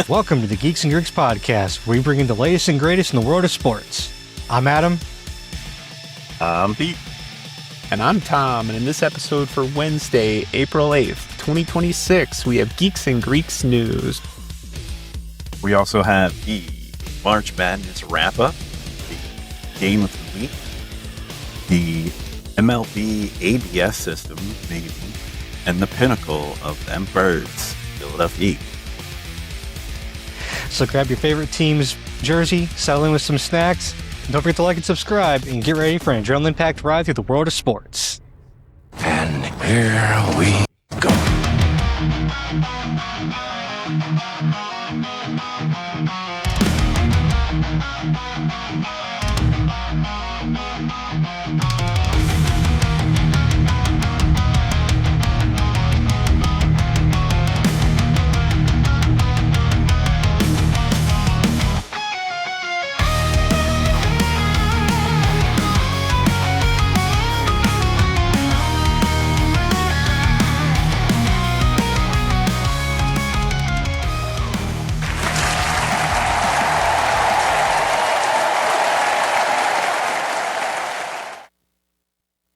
Welcome to the Geeks and Greeks podcast, where we bring in the latest and greatest in the world of sports. I'm Adam. I'm Pete. And I'm Tom, and in this episode for Wednesday, April 8th, 2026, we have Geeks and Greeks news. We also have the March Madness wrap-up, the game of the week, the MLB ABS system, maybe, and the pinnacle of them birds, Philadelphia. So grab your favorite team's jersey, settle in with some snacks, and don't forget to like and subscribe, and get ready for an adrenaline-packed ride through the world of sports. And here we go.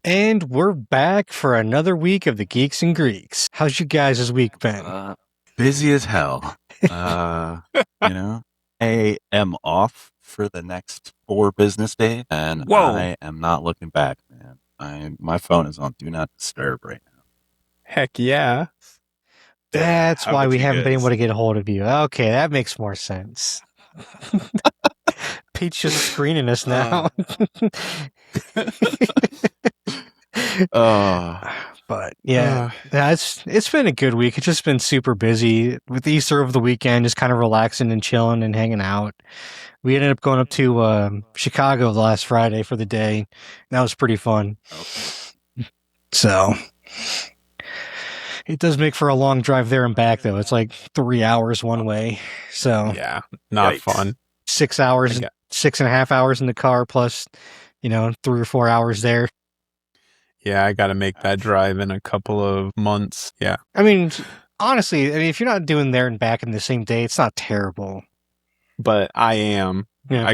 And we're back for another week of the Geeks and Greeks. How's you guys' week been? Busy as hell. I am off for the next 4 business days, and Whoa. I am not looking back, man. My phone is on Do Not Disturb right now. Heck yeah. That's How why about we you haven't been guys? able to get a hold of you. Okay, that makes more sense. Pete's just screening us now. But yeah, it's been a good week. It's just been super busy with Easter over the weekend, just kind of relaxing and chilling and hanging out. We ended up going up to Chicago last Friday for the day. That was pretty fun. Okay. So it does make for a long drive there and back, though. It's like 3 hours one way. So Yeah, not Yikes. fun. 6 hours, 6.5 hours in the car, plus 3 or 4 hours there. Yeah, I got to make that drive in a couple of months. Yeah. I mean, honestly, if you're not doing there and back in the same day, it's not terrible. But I am. Yeah.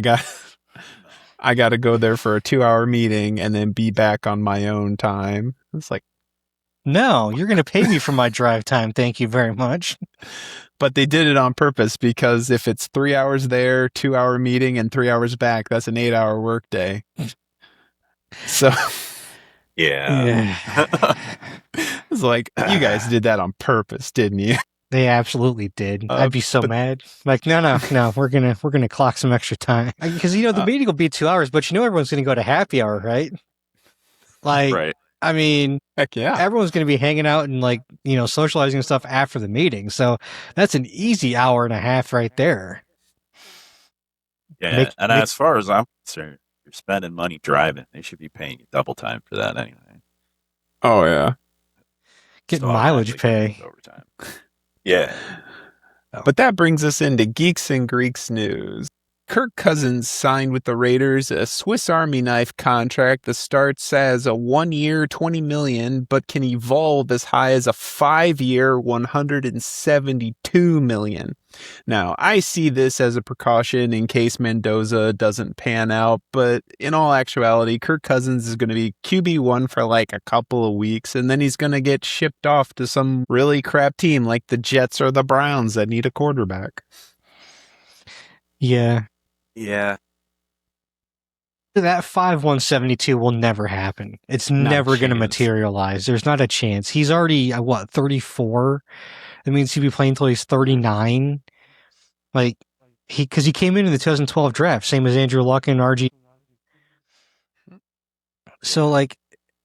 I got to go there for a 2-hour meeting and then be back on my own time. It's like, No, you're going to pay me for my drive time. Thank you very much. but they did it on purpose, because if it's 3 hours there, 2-hour meeting, and 3 hours back, that's an 8-hour workday. So Yeah. it's like, you guys did that on purpose, didn't you? They absolutely did. I'd be so mad. Like, no, we're gonna clock some extra time, because the meeting will be 2 hours, but everyone's gonna go to happy hour, right? Like, Right. I mean, Heck yeah. everyone's gonna be hanging out and socializing and stuff after the meeting, so that's an easy hour and a half right there. Yeah, as far as I'm concerned, you're spending money driving. They should be paying you double time for that anyway. Oh, yeah. Get So mileage automatically pay. overtime. Yeah. But that brings us into Geeks and Greeks news. Kirk Cousins signed with the Raiders a Swiss Army knife contract that starts as a 1-year, $20 million, but can evolve as high as a 5-year, $172 million. Now, I see this as a precaution in case Mendoza doesn't pan out, but in all actuality, Kirk Cousins is going to be QB1 for like a couple of weeks, and then he's going to get shipped off to some really crap team like the Jets or the Browns that need a quarterback. Yeah. Yeah. That 5-172 will never happen. It's never going to materialize. There's not a chance. He's already, 34? That means he'll be playing until he's 39. Like, because he came in the 2012 draft, same as Andrew Luck and RG. So, like,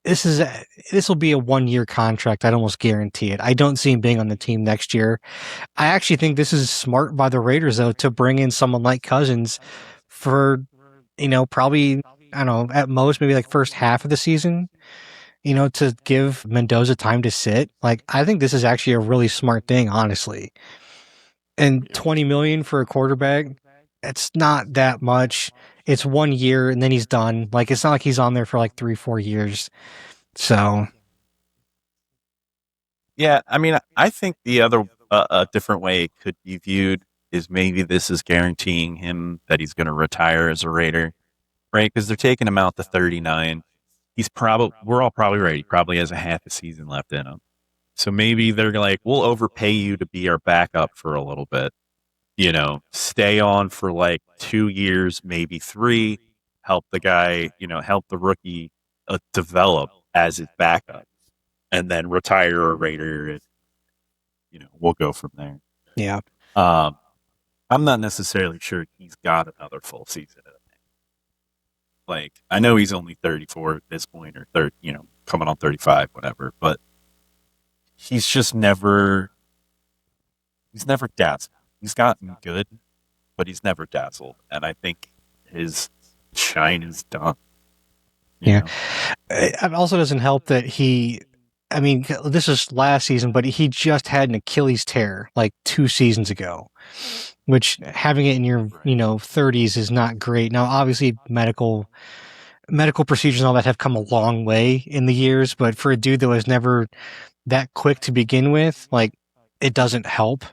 this will be a 1-year contract. I'd almost guarantee it. I don't see him being on the team next year. I actually think this is smart by the Raiders, though, to bring in someone like Cousins for, probably, I don't know, at most maybe like first half of the season, to give Mendoza time to sit. Like, I think this is actually a really smart thing, honestly. And $20 million for a quarterback, it's not that much. It's 1 year and then he's done. Like, it's not like he's on there for like 3-4 years. So, Yeah, I mean, I think the other a different way could be viewed is maybe this is guaranteeing him that he's going to retire as a Raider, right? Because they're taking him out to 39. We're all probably ready. He probably has a half a season left in him. So maybe they're like, we'll overpay you to be our backup for a little bit. Stay on for like 2 years, maybe 3, help the guy, help the rookie develop as his backup, and then retire a Raider. And, we'll go from there. Yeah. I'm not necessarily sure he's got another full season in him. Like, I know he's only 34 at this point, or coming on 35, whatever, but he's never dazzled. He's gotten good, but he's never dazzled. And I think his shine is done. Yeah. It also doesn't help that this is last season, but he just had an Achilles tear like 2 seasons ago, which having it in your, 30s is not great. Now, obviously medical procedures and all that have come a long way in the years, but for a dude that was never that quick to begin with, like, it doesn't help.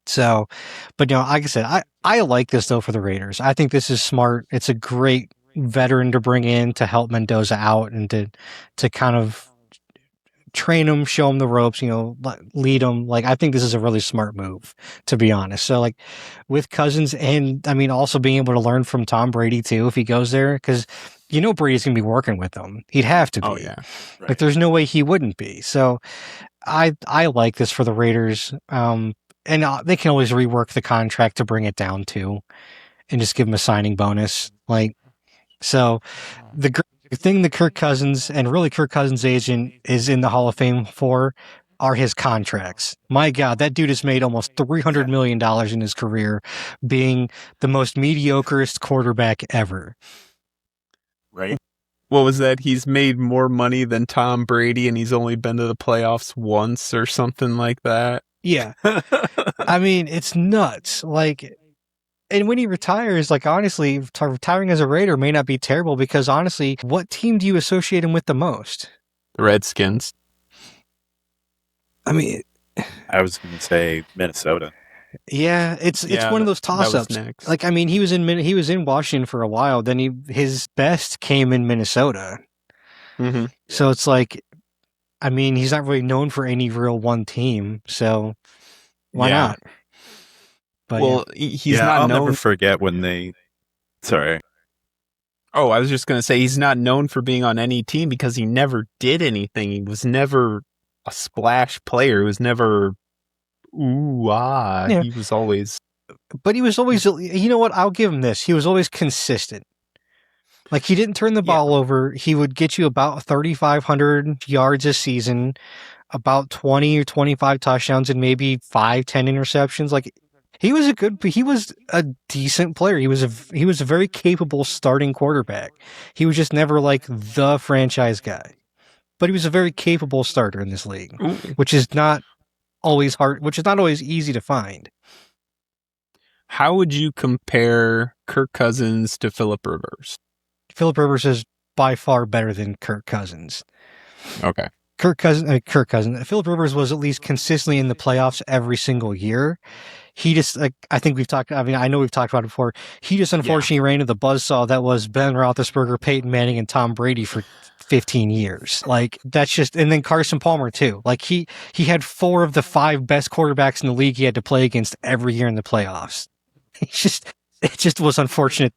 So, but like I said, I like this though for the Raiders. I think this is smart. It's a great veteran to bring in to help Mendoza out and to kind of train him, show him the ropes, lead him. Like, I think this is a really smart move, to be honest. So, like, with Cousins and also being able to learn from Tom Brady too if he goes there, because Brady's gonna be working with him. He'd have to be. Oh yeah, right. Like, there's no way he wouldn't be. So, I like this for the Raiders. And they can always rework the contract to bring it down too, and just give him a signing bonus. Like, so the thing that Kirk Cousins and really Kirk Cousins' agent is in the Hall of Fame for are his contracts. My God, that dude has made almost $300 million in his career, being the most mediocrest quarterback ever. Right. What was that? He's made more money than Tom Brady, and he's only been to the playoffs once or something like that. Yeah. It's nuts. Like, and when he retires, like, honestly, retiring as a Raider may not be terrible, because honestly, what team do you associate him with the most? The Redskins. I was going to say Minnesota. Yeah, it's one of those toss-ups. Like, he was in Washington for a while. Then his best came in Minnesota. Mm-hmm. So it's like, he's not really known for any real one team. So why not? But he's not known. I'll never forget when they. Sorry. Oh, I was just going to say he's not known for being on any team because he never did anything. He was never a splash player. He was never. Yeah. He was always. But he was always, you know what? I'll give him this. He was always consistent. Like, he didn't turn the ball over. He would get you about 3,500 yards a season, about 20 or 25 touchdowns, and maybe 5-10 interceptions. Like, he was a decent player. He was a very capable starting quarterback. He was just never like the franchise guy. But he was a very capable starter in this league, which is not always easy to find. How would you compare Kirk Cousins to Phillip Rivers? Phillip Rivers is by far better than Kirk Cousins. Okay. Kirk Cousins. Phillip Rivers was at least consistently in the playoffs every single year. He just, I think we've talked, I know we've talked about it before. He just unfortunately ran into the buzzsaw that was Ben Roethlisberger, Peyton Manning, and Tom Brady for 15 years. Like, that's just, and then Carson Palmer too. Like, he had 4 of the 5 best quarterbacks in the league he had to play against every year in the playoffs. It just was unfortunate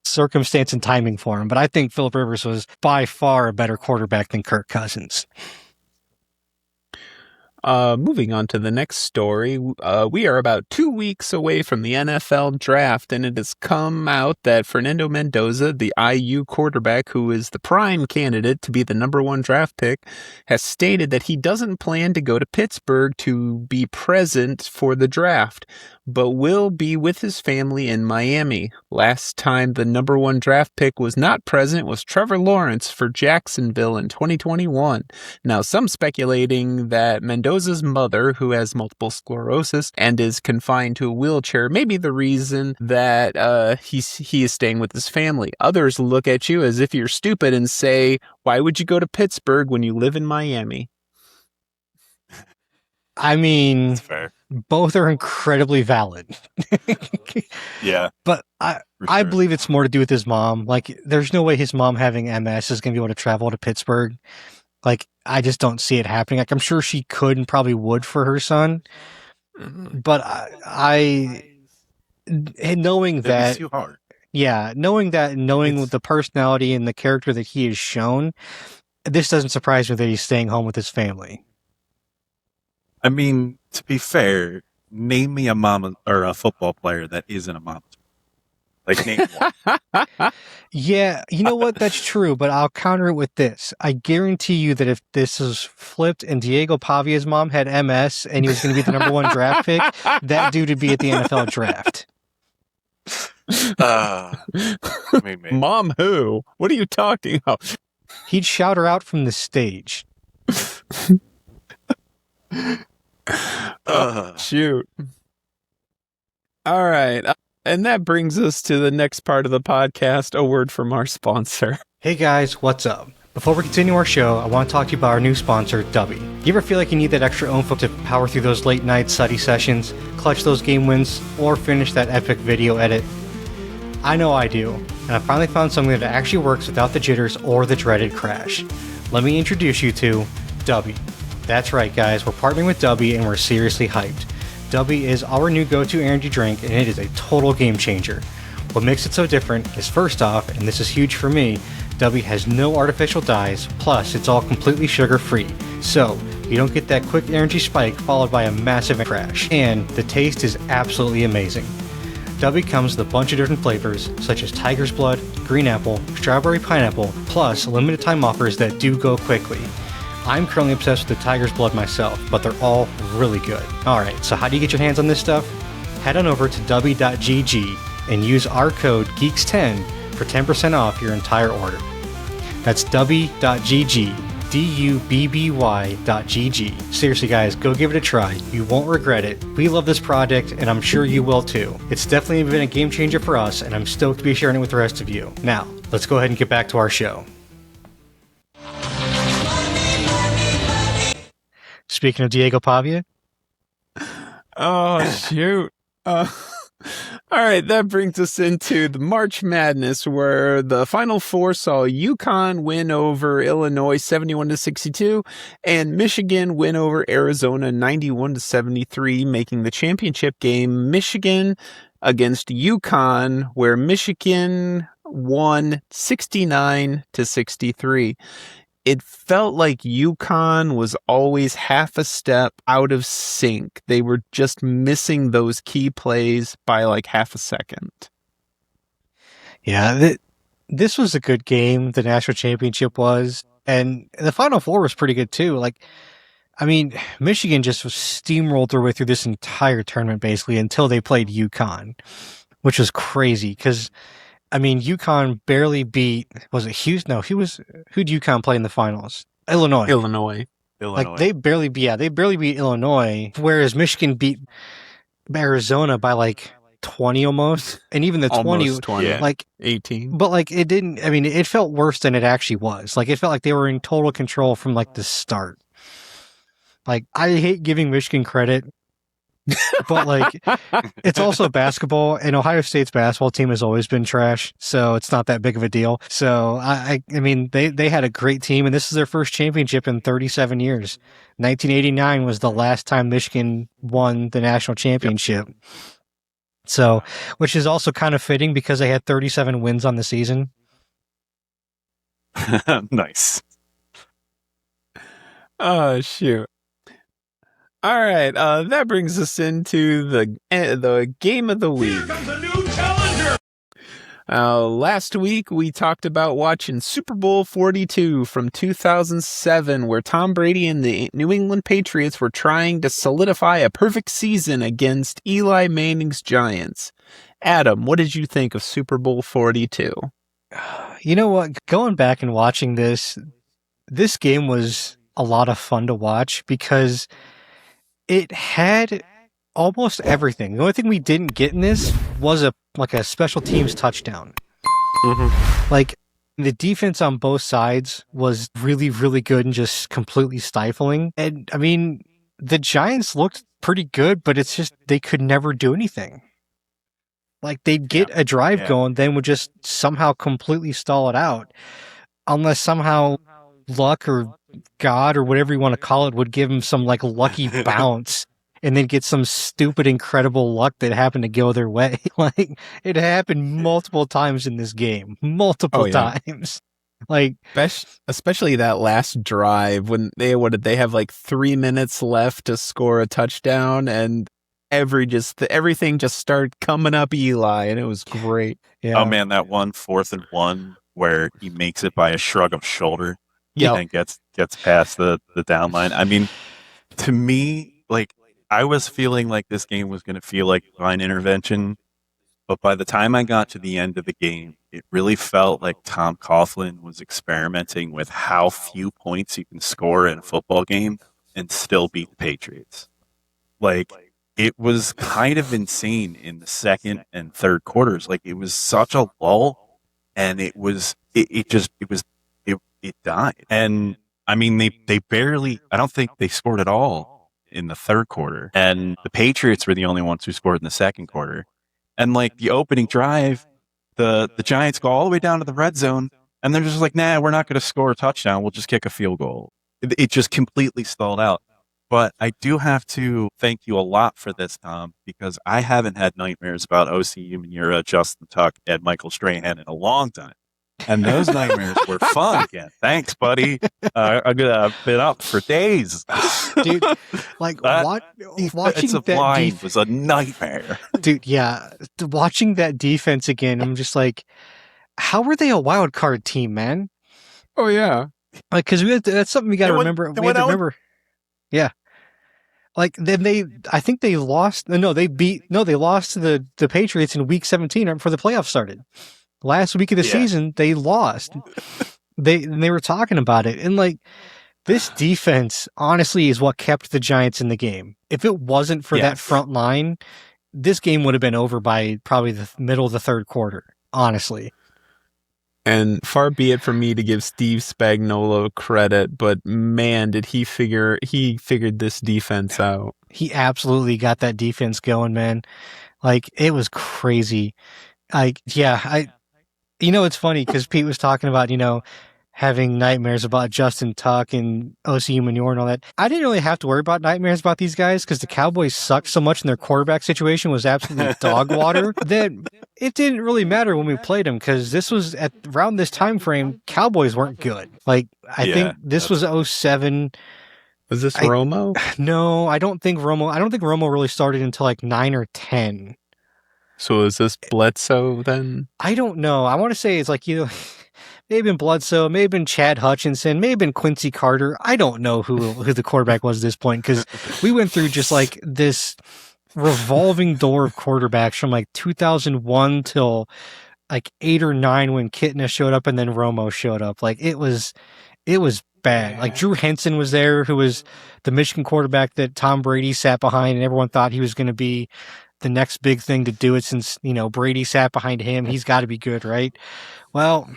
circumstance and timing for him. But I think Phillip Rivers was by far a better quarterback than Kirk Cousins. Moving on to the next story, we are about 2 weeks away from the NFL draft, and it has come out that Fernando Mendoza, the IU quarterback who is the prime candidate to be the number 1 draft pick, has stated that he doesn't plan to go to Pittsburgh to be present for the draft, but will be with his family in Miami. Last time the number 1 draft pick was not present was Trevor Lawrence for Jacksonville in 2021. Now, some speculating that Mendoza's mother, who has multiple sclerosis and is confined to a wheelchair, may be the reason that he is staying with his family. Others look at you as if you're stupid and say, why would you go to Pittsburgh when you live in Miami? I mean, That's fair. both are incredibly valid. Yeah. But I believe it's more to do with his mom. Like, there's no way his mom having MS is going to be able to travel to Pittsburgh. Like, I just don't see it happening. Like, I'm sure she could and probably would for her son. But I knowing It'd that, be too hard. yeah, knowing the personality and the character that he has shown, this doesn't surprise me that he's staying home with his family. I mean, to be fair, name me a mama or a football player that isn't a mama. Like, name one. Yeah, you know what? That's true, but I'll counter it with this. I guarantee you that if this was flipped and Diego Pavia's mom had MS and he was going to be the number 1 draft pick, that dude would be at the NFL draft. Maybe. Mom who? What are you talking about? He'd shout her out from the stage. Shoot. All right. And that brings us to the next part of the podcast, a word from our sponsor. Hey guys, what's up? Before we continue our show, I want to talk to you about our new sponsor, Dubby. You ever feel like you need that extra oomph to power through those late night study sessions, clutch those game wins, or finish that epic video edit? I know I do, and I finally found something that actually works without the jitters or the dreaded crash. Let me introduce you to Dubby. That's right guys, we're partnering with Dubby and we're seriously hyped. Dubby is our new go-to energy drink, and it is a total game changer. What makes it so different is, first off, and this is huge for me, Dubby has no artificial dyes, plus it's all completely sugar-free. So, you don't get that quick energy spike followed by a massive crash. And the taste is absolutely amazing. Dubby comes with a bunch of different flavors, such as tiger's blood, green apple, strawberry pineapple, plus limited time offers that do go quickly. I'm currently obsessed with the tiger's blood myself, but they're all really good. Alright, so how do you get your hands on this stuff? Head on over to dubby.gg and use our code GEEKS10 for 10% off your entire order. That's dubby.gg, dubby.gg. Seriously guys, go give it a try. You won't regret it. We love this product, and I'm sure you will too. It's definitely been a game changer for us, and I'm stoked to be sharing it with the rest of you. Now, let's go ahead and get back to our show. Speaking of Diego Pavia. Oh, shoot. All right, that brings us into the March Madness, where the Final Four saw UConn win over Illinois 71-62, and Michigan win over Arizona 91-73, making the championship game Michigan against UConn, where Michigan won 69-63. It felt like UConn was always half a step out of sync. They were just missing those key plays by like half a second. Yeah, this was a good game. The national championship was, and the Final Four was pretty good too. Like, I mean, Michigan just steamrolled their way through this entire tournament basically until they played UConn, which was crazy because, I mean, UConn barely beat, was it Houston? No, who'd UConn play in the finals? Illinois. Like, they barely beat Illinois, whereas Michigan beat Arizona by like 20 almost. And even the Almost 20, yeah. like 18. But like, it didn't, I mean, it felt worse than it actually was. Like, it felt like they were in total control from like the start. Like, I hate giving Michigan credit, but like, it's also basketball, and Ohio State's basketball team has always been trash, so it's not that big of a deal. So I mean, they had a great team, and this is their first championship in 37 years. 1989 was the last time Michigan won the national championship. Yep. So, which is also kind of fitting because they had 37 wins on the season. Nice. Oh, shoot. All right, that brings us into the game of the week. Here comes a new challenger. Last week, we talked about watching Super Bowl 42 from 2007, where Tom Brady and the New England Patriots were trying to solidify a perfect season against Eli Manning's Giants. Adam, what did you think of Super Bowl 42? You know what? Going back and watching this game was a lot of fun to watch because it had almost everything. The only thing we didn't get in this was a special teams touchdown. Mm-hmm. Like, the defense on both sides was really, really good and just completely stifling. And I mean, the Giants looked pretty good, but it's just they could never do anything. Like they'd get a drive going, then would just somehow completely stall it out, unless somehow luck or God or whatever you want to call it would give them some like lucky bounce, and then get some stupid, incredible luck that happened to go their way. Like it happened multiple times in this game, multiple times. Like especially that last drive when they have like 3 minutes left to score a touchdown, and everything just started coming up Eli, and it was great. Yeah. Oh man, that 4th and 1 where he makes it by a shrug of shoulder and gets past the down line. I mean, to me, like I was feeling like this game was going to feel like divine intervention, but by the time I got to the end of the game, it really felt like Tom Coughlin was experimenting with how few points you can score in a football game and still beat the Patriots. Like, it was kind of insane in the second and third quarters. Like, it was such a lull, and it died. And I mean, they barely, I don't think they scored at all in the third quarter. And the Patriots were the only ones who scored in the second quarter. And like the opening drive, the Giants go all the way down to the red zone, and they're just like, nah, we're not going to score a touchdown. We'll just kick a field goal. It just completely stalled out. But I do have to thank you a lot for this, Tom, because I haven't had nightmares about O.C. Umanura, Justin Tuck, and Michael Strahan in a long time. And those nightmares were fun again. Thanks, buddy. I've been up for days. Dude, like watching that line was a nightmare. Dude, yeah. Watching that defense again, I'm just like, how were they a wild card team, man? Oh, yeah. Like, because that's something we got to remember. We have to remember. Yeah. Like, then I think they lost. They lost to the Patriots in week 17 right before the playoffs started. Last week of the season, they lost. They were talking about it. And like, this defense, honestly, is what kept the Giants in the game. If it wasn't for that front line, this game would have been over by probably the middle of the third quarter, honestly. And far be it from me to give Steve Spagnuolo credit, but man, did he figured this defense out. He absolutely got that defense going, man. Like, it was crazy. It's funny because Pete was talking about, having nightmares about Justin Tuck and O.C. Umanure and all that. I didn't really have to worry about nightmares about these guys because the Cowboys sucked so much and their quarterback situation was absolutely dog water that it didn't really matter when we played them because this was around this time frame, Cowboys weren't good. Like, I think this was 07. Was this Romo? No, I don't think Romo really started until like 9 or 10. So is this Bledsoe then? I don't know. I want to say it's like, maybe been Bledsoe, maybe been Chad Hutchinson, maybe been Quincy Carter. I don't know who the quarterback was at this point because we went through just like this revolving door of quarterbacks from like 2001 till like 8 or 9 when Kitna showed up and then Romo showed up. Like it was bad. Like Drew Henson was there, who was the Michigan quarterback that Tom Brady sat behind, and everyone thought he was going to be the next big thing to do it since, Brady sat behind him. He's got to be good, right? Well,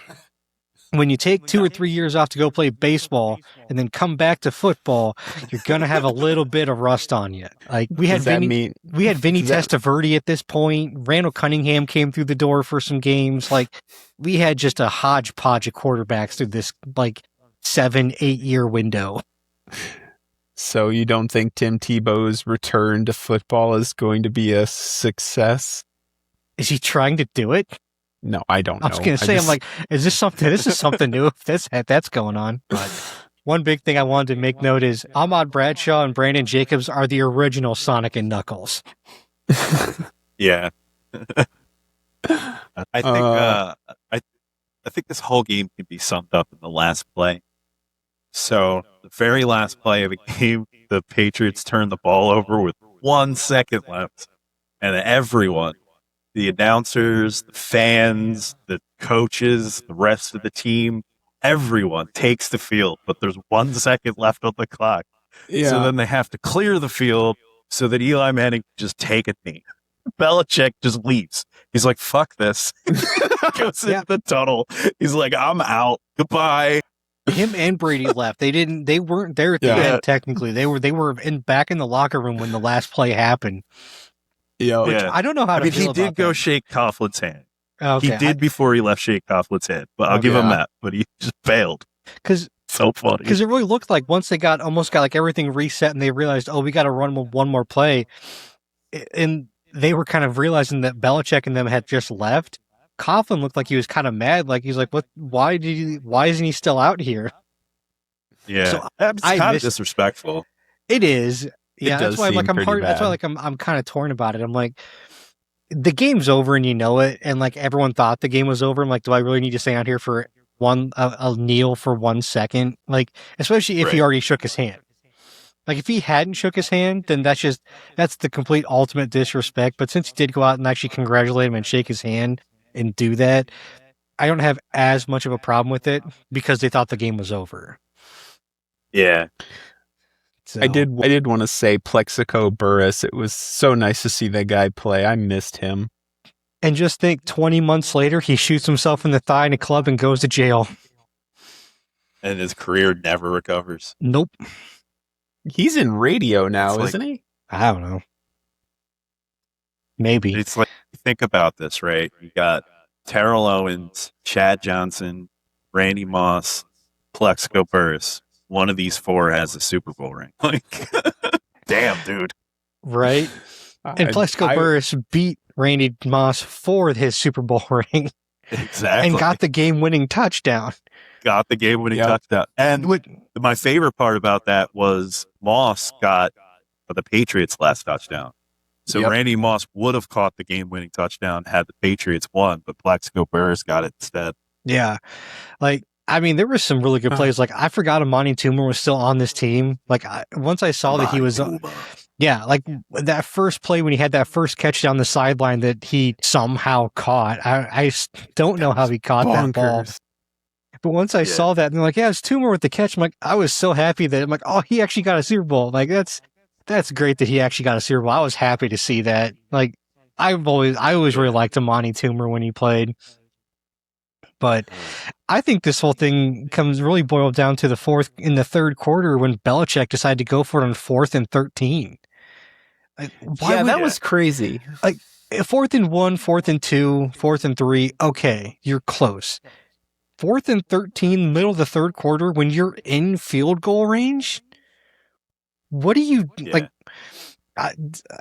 when you take 2 or 3 years off to go play baseball and then come back to football, you're going to have a little bit of rust on you. Like we had Vinny Testaverde at this point. Randall Cunningham came through the door for some games. Like we had just a hodgepodge of quarterbacks through this like 7-8 year window. So you don't think Tim Tebow's return to football is going to be a success? Is he trying to do it? No, I don't know. I was going to say, I'm like, is this something? This is something new if that's going on. But one big thing I wanted to make note is Ahmad Bradshaw and Brandon Jacobs are the original Sonic and Knuckles. Yeah. I think this whole game can be summed up in the last play. So the very last play of the game, the Patriots turned the ball over with 1 second left, and everyone, the announcers, the fans, the coaches, the rest of the team, everyone takes the field, but there's 1 second left on the clock. Yeah. So then they have to clear the field so that Eli Manning can just take a knee. Belichick just leaves. He's like, fuck this. Goes in the tunnel. He's like, I'm out. Goodbye. Him and Brady left. They weren't there at the end. Technically, they were back in the locker room when the last play happened. Yeah, Which I don't know how to feel about he did go that. shake Coughlin's hand. Okay, He did before he left shake Coughlin's hand, but I'll give him that. But he just failed. Because so funny. Because it really looked like once they almost got like everything reset and they realized, oh, we got to run one more play, and they were kind of realizing that Belichick and them had just left. Coughlin looked like he was kind of mad. Like he's like, "What? Why isn't he still out here?" Yeah, so it's kind of disrespectful. It is. Yeah, that's why I'm hard. Bad. That's why I'm kind of torn about it. I'm like, the game's over and you know it, and like everyone thought the game was over. I'm like, do I really need to stay out here for a kneel for 1 second? Like, especially if he already shook his hand. Like if he hadn't shook his hand, then that's the complete ultimate disrespect. But since he did go out and actually congratulate him and shake his hand and do that, I don't have as much of a problem with it because they thought the game was over. Yeah. So. I did want to say Plexico Burress. It was so nice to see that guy play. I missed him. And just think, 20 months later, he shoots himself in the thigh in a club and goes to jail. And his career never recovers. Nope. He's in radio now, isn't he? I don't know. Maybe. It's like, think about this, right? You got Terrell Owens, Chad Johnson, Randy Moss, Plexico Burress. One of these four has a Super Bowl ring. Like, damn, dude. Right? And Plexico Burress beat Randy Moss for his Super Bowl ring. Exactly. And got the game-winning touchdown. Touchdown. And my favorite part about that was Moss got the Patriots' last touchdown. So Randy Moss would have caught the game-winning touchdown had the Patriots won, but Plexico Burress got it instead. Yeah. Like, I mean, there were some really good plays. Like, I forgot Amani Toomer was still on this team. Like, once I saw that he was... like that first play when he had that first catch down the sideline that he somehow caught. I don't know how he caught that ball. But once I saw that, and they're like, yeah, it's Toomer with the catch. I'm like, I was so happy that I'm like, oh, he actually got a Super Bowl. Like, that's great that he actually got a Super Bowl. I was happy to see that. Like, I always really liked Amani Toomer when he played. But I think this whole thing comes really boiled down to in the third quarter when Belichick decided to go for it on 4th and 13. Like, that was crazy. Like 4th and 1, 4th and 2, 4th and 3. Okay, you're close. 4th and 13, middle of the third quarter, when you're in field goal range. What do you like? I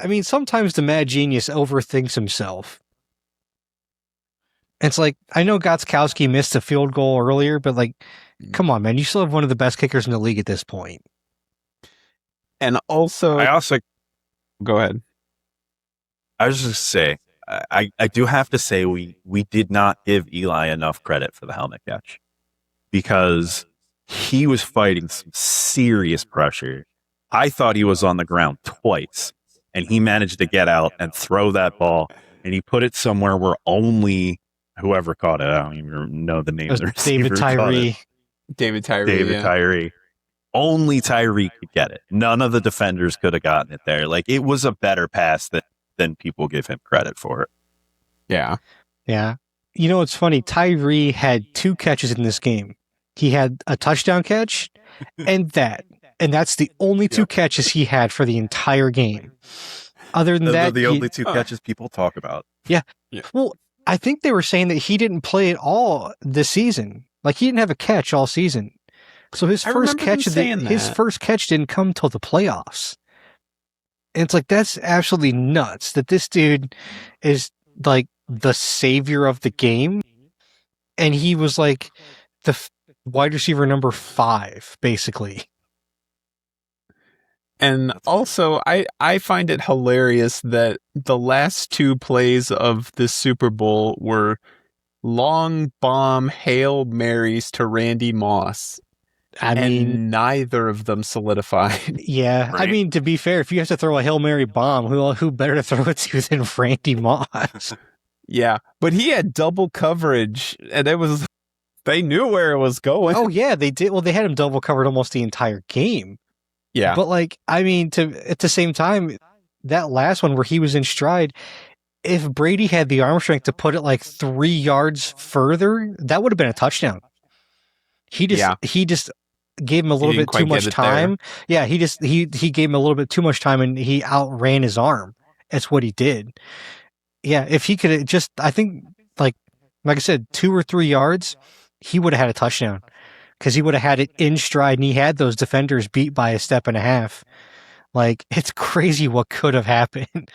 mean, sometimes the mad genius overthinks himself. It's like, I know Gostkowski missed a field goal earlier, but like, come on, man, you still have one of the best kickers in the league at this point. And also, go ahead. I was just say, I do have to say we did not give Eli enough credit for the helmet catch because he was fighting some serious pressure. I thought he was on the ground twice, and he managed to get out and throw that ball, and he put it somewhere where only whoever caught it, I don't even know the name of the receiver. David Tyree. Only Tyree could get it. None of the defenders could have gotten it there. Like, it was a better pass than people give him credit for it. Yeah. Yeah. You know, it's funny. Tyree had 2 catches in this game. He had a touchdown catch and that's the only 2 catches he had for the entire game. Other than that, the only 2 catches people talk about. Yeah. Well, I think they were saying that he didn't play at all this season. Like, he didn't have a catch all season. So his first catch didn't come till the playoffs. And it's like, that's absolutely nuts that this dude is like the savior of the game. And he was like the wide receiver number 5, basically. And also, I find it hilarious that the last 2 plays of the Super Bowl were long bomb Hail Marys to Randy Moss. I mean, neither of them solidified. Yeah. Right? I mean, to be fair, if you have to throw a Hail Mary bomb, who better to throw it to than Randy Moss? Yeah. But he had double coverage, and they knew where it was going. Oh, yeah, they did. Well, they had him double covered almost the entire game. Yeah. But like, I mean, at the same time, that last one where he was in stride, if Brady had the arm strength to put it like 3 yards further, that would have been a touchdown. He just gave him a little bit too much time. Yeah, he gave him a little bit too much time, and he outran his arm. That's what he did. Yeah, if he could just, I think, like I said, 2 or 3 yards, he would have had a touchdown because he would have had it in stride, and he had those defenders beat by a step and a half. Like, it's crazy what could have happened.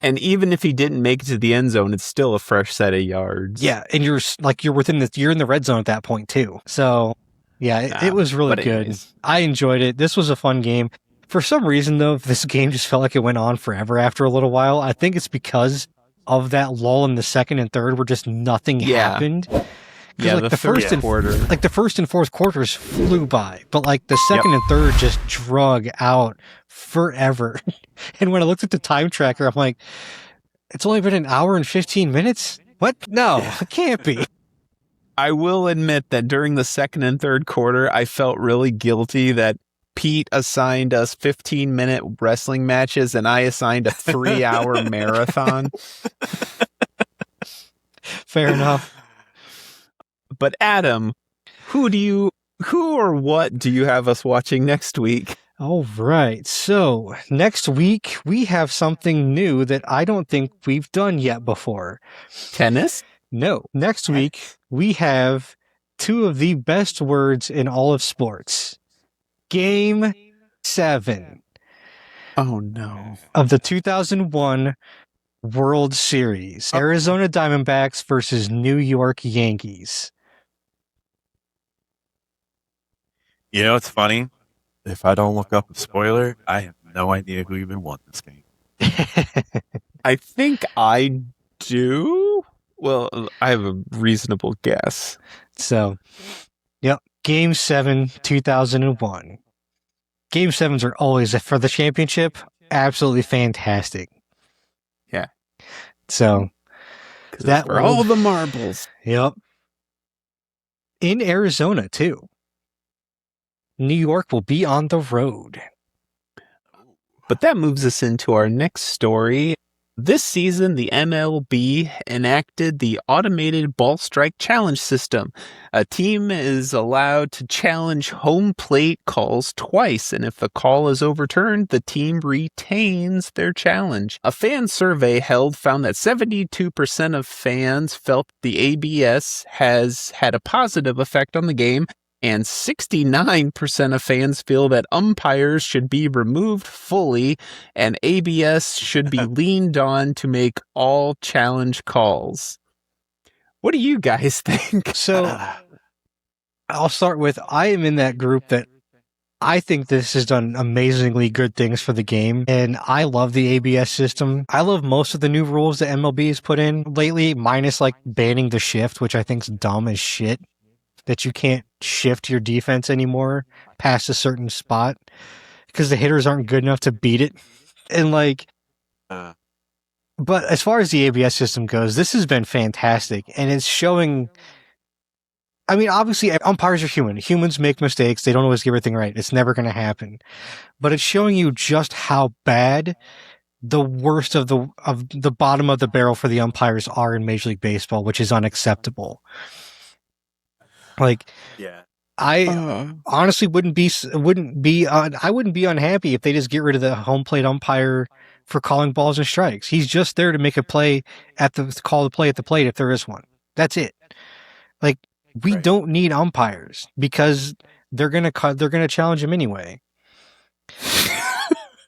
And even if he didn't make it to the end zone, it's still a fresh set of yards. Yeah, and you're in the red zone at that point too. So yeah, it was really good. I enjoyed it. This was a fun game. For some reason though, this game just felt like it went on forever after a little while. I think it's because of that lull in the second and third where just nothing happened. Yeah, like the first and fourth quarters flew by, but like the second and third just drug out forever. And when I looked at the time tracker, I'm like, it's only been an hour and 15 minutes? What? No, it can't be. I will admit that during the second and third quarter, I felt really guilty that Pete assigned us 15-minute wrestling matches and I assigned a 3-hour marathon. Fair enough. But Adam, who or what do you have us watching next week? All right. So next week we have something new that I don't think we've done yet before. Tennis? No. Next week we have 2 of the best words in all of sports. Game 7. Oh no. Of the 2001 World Series. Arizona Diamondbacks versus New York Yankees. You know, it's funny. If I don't look up a spoiler, I have no idea who even won this game. I think I do. Well, I have a reasonable guess. So, yep. Game 7, 2001. Game 7s are always, for the championship, absolutely fantastic. Yeah. So, that for all the marbles. Yep. In Arizona, too. New York will be on the road. But that moves us into our next story. This season, the MLB enacted the automated ball strike challenge system. A team is allowed to challenge home plate calls twice, and if the call is overturned, the team retains their challenge. A fan survey found that 72% of fans felt the ABS has had a positive effect on the game, and 69% of fans feel that umpires should be removed fully and ABS should be leaned on to make all challenge calls. What do you guys think? So, I'll start with, I am in that group that I think this has done amazingly good things for the game, and I love the ABS system. I love most of the new rules that MLB has put in lately, minus like banning the shift, which I think is dumb as shit. That you can't shift your defense anymore past a certain spot because the hitters aren't good enough to beat it. And like, but as far as the ABS system goes, this has been fantastic. And it's showing, I mean, obviously umpires are human. Humans make mistakes. They don't always get everything right. It's never going to happen. But it's showing you just how bad the worst of the bottom of the barrel for the umpires are in Major League Baseball, which is unacceptable. Like, yeah, I honestly wouldn't be unhappy if they just get rid of the home plate umpire for calling balls and strikes. He's just there to make a play call the play at the plate if there is one. That's it. Like, we don't need umpires because they're gonna challenge him anyway.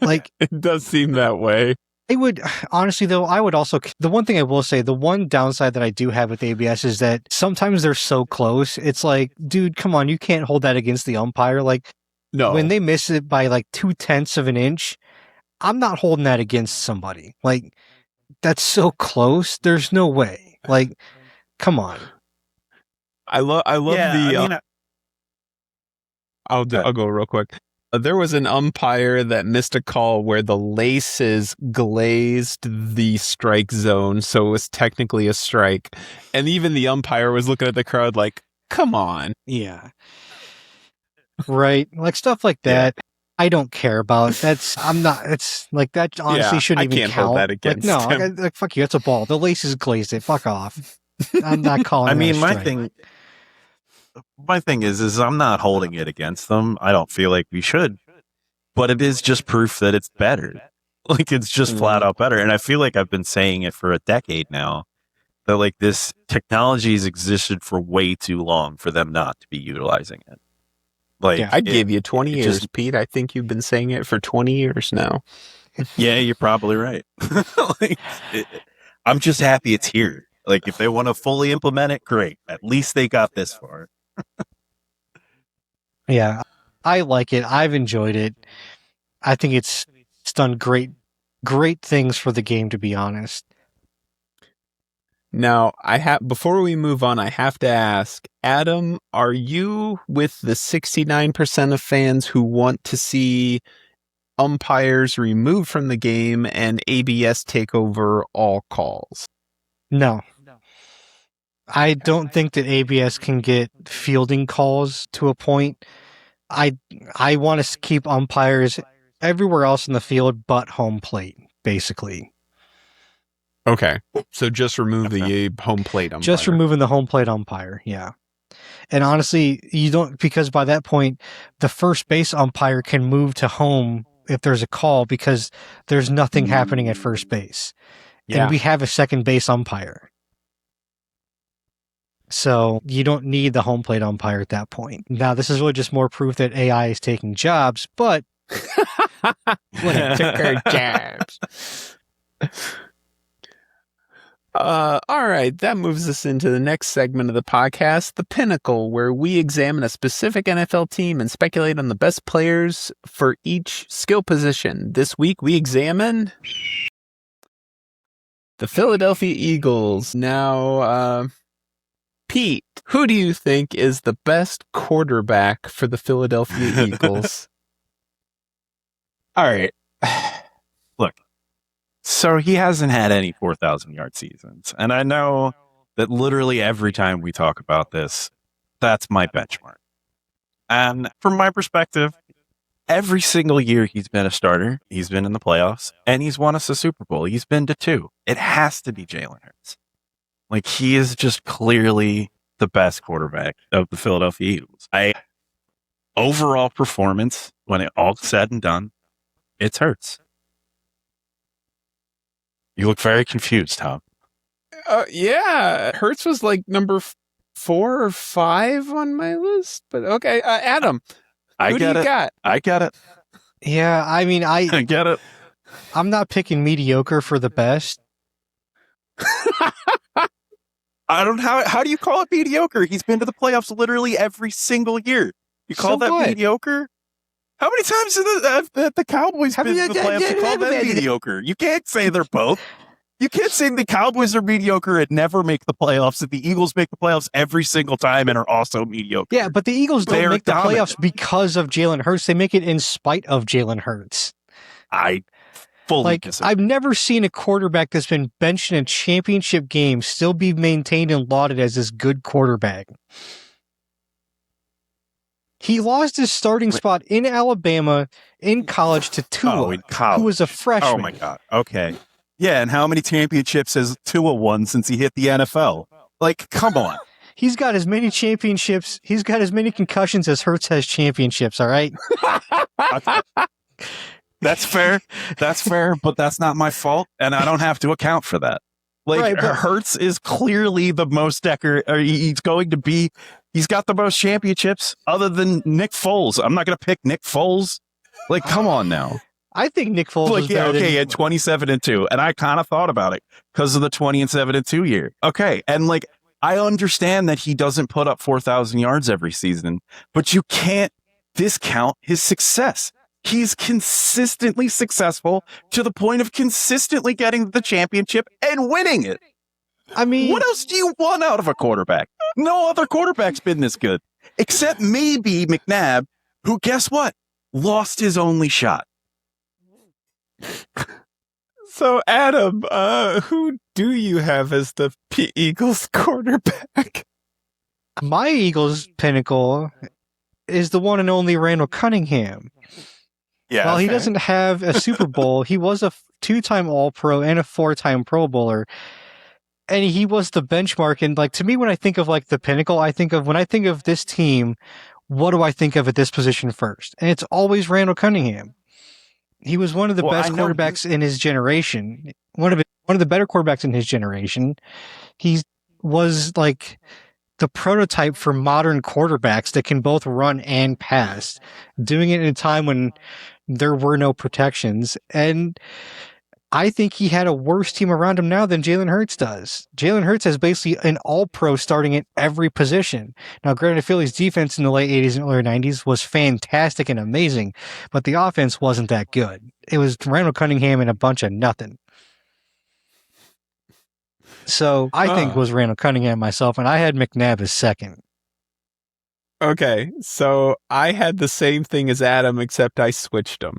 Like, it does seem that way. I would, honestly though, the one thing I will say, the one downside that I do have with ABS is that sometimes they're so close. It's like, dude, come on, you can't hold that against the umpire. Like, no, when they miss it by like 0.2 of an inch, I'm not holding that against somebody. Like, that's so close. There's no way. Like, come on. I love I'll go real quick. There was an umpire that missed a call where the laces glazed the strike zone, so it was technically a strike. And even the umpire was looking at the crowd like, come on. Yeah. Right. Like, stuff like that, I don't care about. It's like, that honestly shouldn't even count. I can't hold that against him. Like, fuck you, it's a ball. The laces glazed it. Fuck off. I'm not calling it a strike. my thing is I'm not holding it against them. I don't feel like we should, but it is just proof that it's better. Like, it's just flat out better. And I feel like I've been saying it for a decade now, that like this technology has existed for way too long for them not to be utilizing it. Like, Yeah. I'd give you 20 years, just, Pete. I think you've been saying it for 20 years now. yeah, you're probably right. Like, I'm just happy it's here. Like, if they want to fully implement it, great. At least they got this far. Yeah, I like it. I've enjoyed it. I think it's done great things for the game, to be honest. Now, before we move on, I have to ask, Adam, are you with the 69% of fans who want to see umpires removed from the game and ABS take over all calls? No. I don't think that ABS can get fielding calls to a point. I want to keep umpires everywhere else in the field but home plate, basically. Okay. So just remove the home plate umpire. Just removing the home plate umpire, yeah. And honestly, you don't, because by that point, the first base umpire can move to home if there's a call because there's nothing happening at first base. Yeah. And we have a second base umpire. So you don't need the home plate umpire at that point. Now, this is really just more proof that AI is taking jobs, but when it took our jobs. All right, that moves us into the next segment of the podcast, The Pinnacle, where we examine a specific NFL team and speculate on the best players for each skill position. This week, we examine the Philadelphia Eagles. Now, Pete, who do you think is the best quarterback for the Philadelphia Eagles? All right. Look, so he hasn't had any 4,000-yard seasons. And I know that literally every time we talk about this, that's my benchmark. And from my perspective, every single year he's been a starter, he's been in the playoffs, and he's won us a Super Bowl. He's been to 2. It has to be Jalen Hurts. Like, he is just clearly the best quarterback of the Philadelphia Eagles. Overall performance, when it all said and done, it's Hurts. You look very confused, Tom. Yeah, Hurts was like number 4 or 5 on my list. But okay, Adam, who do you got? I get it. yeah, I mean, I get it. I'm not picking mediocre for the best. How do you call it mediocre? He's been to the playoffs literally every single year. You call that mediocre? How many times have the Cowboys been to the playoffs? You call that mediocre? You can't say they're both. You can't say the Cowboys are mediocre and never make the playoffs, and the Eagles make the playoffs every single time and are also mediocre. Yeah, but the Eagles don't make the playoffs because of Jalen Hurts. They make it in spite of Jalen Hurts. I fully disagree. I've never seen a quarterback that's been benched in a championship game still be maintained and lauded as this good quarterback. He lost his starting spot in Alabama in college to Tua, who was a freshman. Oh, my God. Okay. Yeah, and how many championships has Tua won since he hit the NFL? Like, come on. He's got as many championships. He's got as many concussions as Hurts has championships, all right? That's fair. That's fair, but that's not my fault, and I don't have to account for that. Like, right, Hurts is clearly the most he's got the most championships other than Nick Foles. I'm not going to pick Nick Foles. Like, come on now. I think Nick Foles is better okay, at 27-2, and I kind of thought about it because of the 20-7-2 year. Okay, and like, I understand that he doesn't put up 4,000 yards every season, but you can't discount his success. He's consistently successful to the point of consistently getting the championship and winning it. I mean, what else do you want out of a quarterback? No other quarterback's been this good, except maybe McNabb, who, guess what? Lost his only shot. So, Adam, who do you have as the Eagles quarterback? My Eagles pinnacle is the one and only Randall Cunningham. Yeah. While he doesn't have a Super Bowl, he was a 2-time All-Pro and a 4-time Pro Bowler. And he was the benchmark. And like, to me, when I think of like the pinnacle, when I think of this team, what do I think of at this position first? And it's always Randall Cunningham. He was one of the best quarterbacks in his generation. One of the better quarterbacks in his generation. He was like the prototype for modern quarterbacks that can both run and pass, doing it in a time when there were no protections. And I think he had a worse team around him now than Jalen Hurts does. Jalen Hurts has basically an all-pro starting at every position. Now, granted, Philly's defense in the late 80s and early 90s was fantastic and amazing, but the offense wasn't that good. It was Randall Cunningham and a bunch of nothing. So I think it was Randall Cunningham myself, and I had McNabb as second. Okay, so I had the same thing as Adam, except I switched them.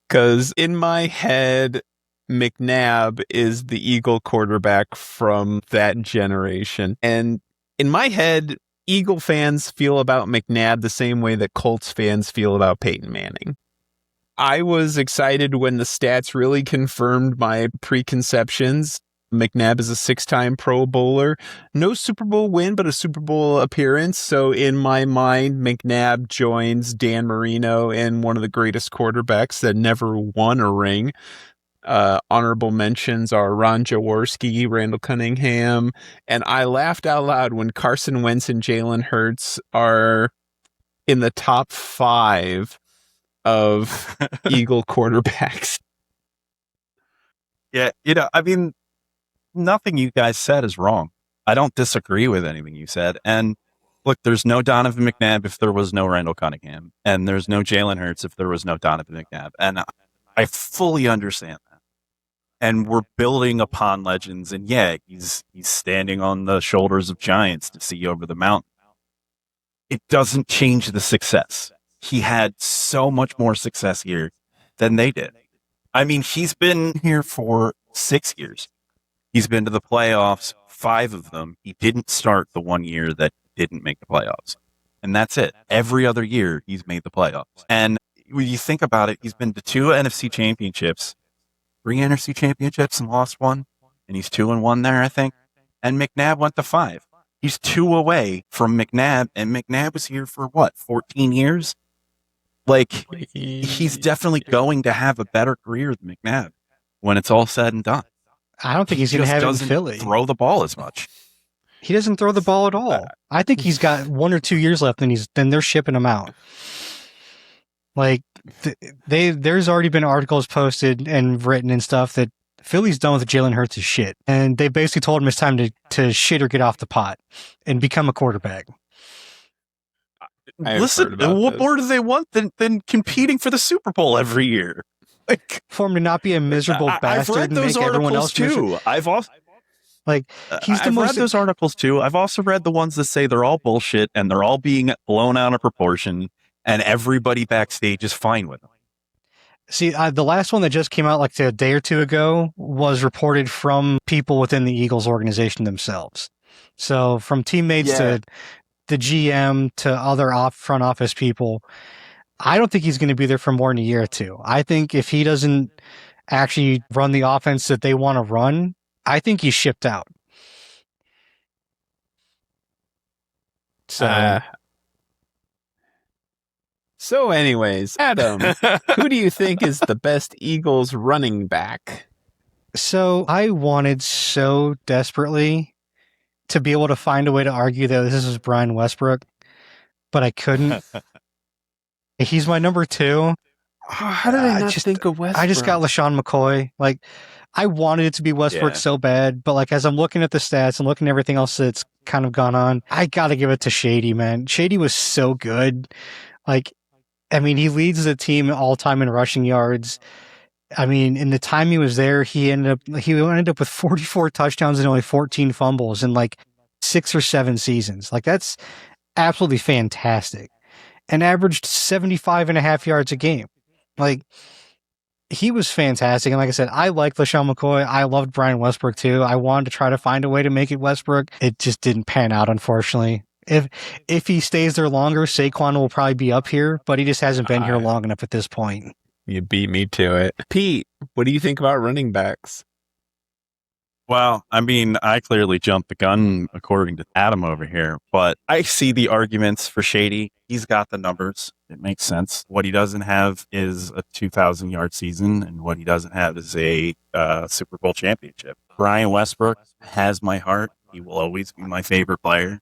Because in my head, McNabb is the Eagle quarterback from that generation. And in my head, Eagle fans feel about McNabb the same way that Colts fans feel about Peyton Manning. I was excited when the stats really confirmed my preconceptions. McNabb is a 6-time Pro Bowler. No Super Bowl win, but a Super Bowl appearance. So in my mind, McNabb joins Dan Marino in one of the greatest quarterbacks that never won a ring. Honorable mentions are Ron Jaworski, Randall Cunningham, and I laughed out loud when Carson Wentz and Jalen Hurts are in the top 5 of Eagle quarterbacks. Yeah, I mean, nothing you guys said is wrong. I don't disagree with anything you said. And look, there's no Donovan McNabb if there was no Randall Cunningham. And there's no Jalen Hurts if there was no Donovan McNabb. And I fully understand that. And we're building upon legends. And yeah, he's standing on the shoulders of giants to see over the mountain. It doesn't change the success. He had so much more success here than they did. I mean, he's been here for 6 years. He's been to the playoffs, 5 of them. He didn't start the 1 year that didn't make the playoffs. And that's it. Every other year, he's made the playoffs. And when you think about it, he's been to 2 NFC championships, 3 NFC championships and lost 1. And he's 2-1 there, I think. And McNabb went to 5. He's 2 away from McNabb. And McNabb was here for, 14 years? Like, he's definitely going to have a better career than McNabb when it's all said and done. I don't think he's going to have it in Philly. Throw the ball as much. He doesn't throw the ball at all. I think he's got 1 or 2 years left, and then they're shipping him out. Like there's already been articles posted and written and stuff that Philly's done with Jalen Hurts' shit, and they basically told him it's time to shit or get off the pot and become a quarterback. Listen, what more do they want than competing for the Super Bowl every year? Like, for him to not be a miserable bastard and make everyone else too. I've also read those articles too. I've also read the ones that say they're all bullshit and they're all being blown out of proportion, and everybody backstage is fine with them. See, the last one that just came out like a day or 2 ago was reported from people within the Eagles organization themselves. So from teammates to the GM to other front office people. I don't think he's going to be there for more than a year or 2. I think if he doesn't actually run the offense that they want to run, I think he's shipped out. So anyways, Adam, who do you think is the best Eagles running back? So I wanted so desperately to be able to find a way to argue that this is Brian Westbrook, but I couldn't. He's my number 2. How did I not think of Westbrook? I just got LaShawn McCoy. Like, I wanted it to be Westbrook so bad, but like as I'm looking at the stats and looking at everything else that's kind of gone on, I got to give it to Shady, man. Shady was so good. Like, I mean, he leads the team all time in rushing yards. I mean, in the time he was there, he ended up with 44 touchdowns and only 14 fumbles in like 6 or 7 seasons. Like, that's absolutely fantastic. And averaged 75.5 yards a game. Like, he was fantastic. And like I said, I like LaShawn McCoy. I loved Brian Westbrook too. I wanted to try to find a way to make it Westbrook. It just didn't pan out, unfortunately. If he stays there longer, Saquon will probably be up here, but he just hasn't been here long enough at this point. You beat me to it. Pete, what do you think about running backs? Well, I mean, I clearly jumped the gun according to Adam over here, but I see the arguments for Shady. He's got the numbers. It makes sense. What he doesn't have is a 2,000-yard season, and what he doesn't have is a Super Bowl championship. Brian Westbrook has my heart. He will always be my favorite player.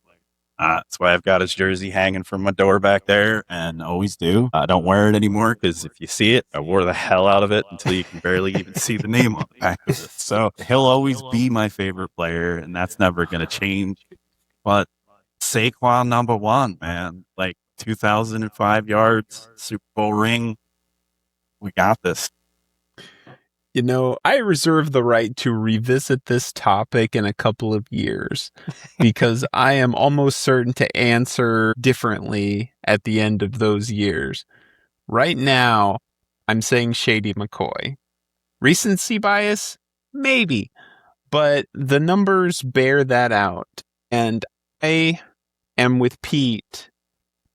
That's why I've got his jersey hanging from my door back there, and always do. I don't wear it anymore because if you see it, I wore the hell out of it until you can barely even see the name on the back of it. So he'll always be my favorite player, and that's never going to change. But Saquon number one, man, like 2,005 yards, Super Bowl ring. We got this. You know, I reserve the right to revisit this topic in a couple of years because I am almost certain to answer differently at the end of those years. Right now, I'm saying Shady McCoy. Recency bias? Maybe. But the numbers bear that out. And I am with Pete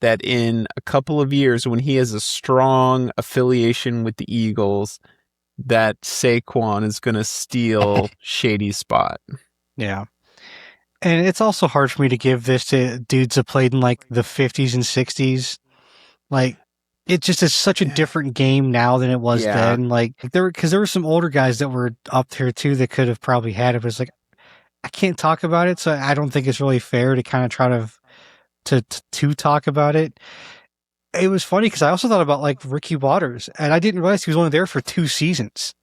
that in a couple of years, when he has a strong affiliation with the Eagles, that Saquon is going to steal Shady's spot. Yeah. And it's also hard for me to give this to dudes that played in like the 50s and 60s. Like, it just is such a different game now than it was then. Like, there were some older guys that were up there too that could have probably had it, but it's like, I can't talk about it, so I don't think it's really fair to kind of try to talk about it. It was funny because I also thought about like Ricky Waters, and I didn't realize he was only there for 2 seasons,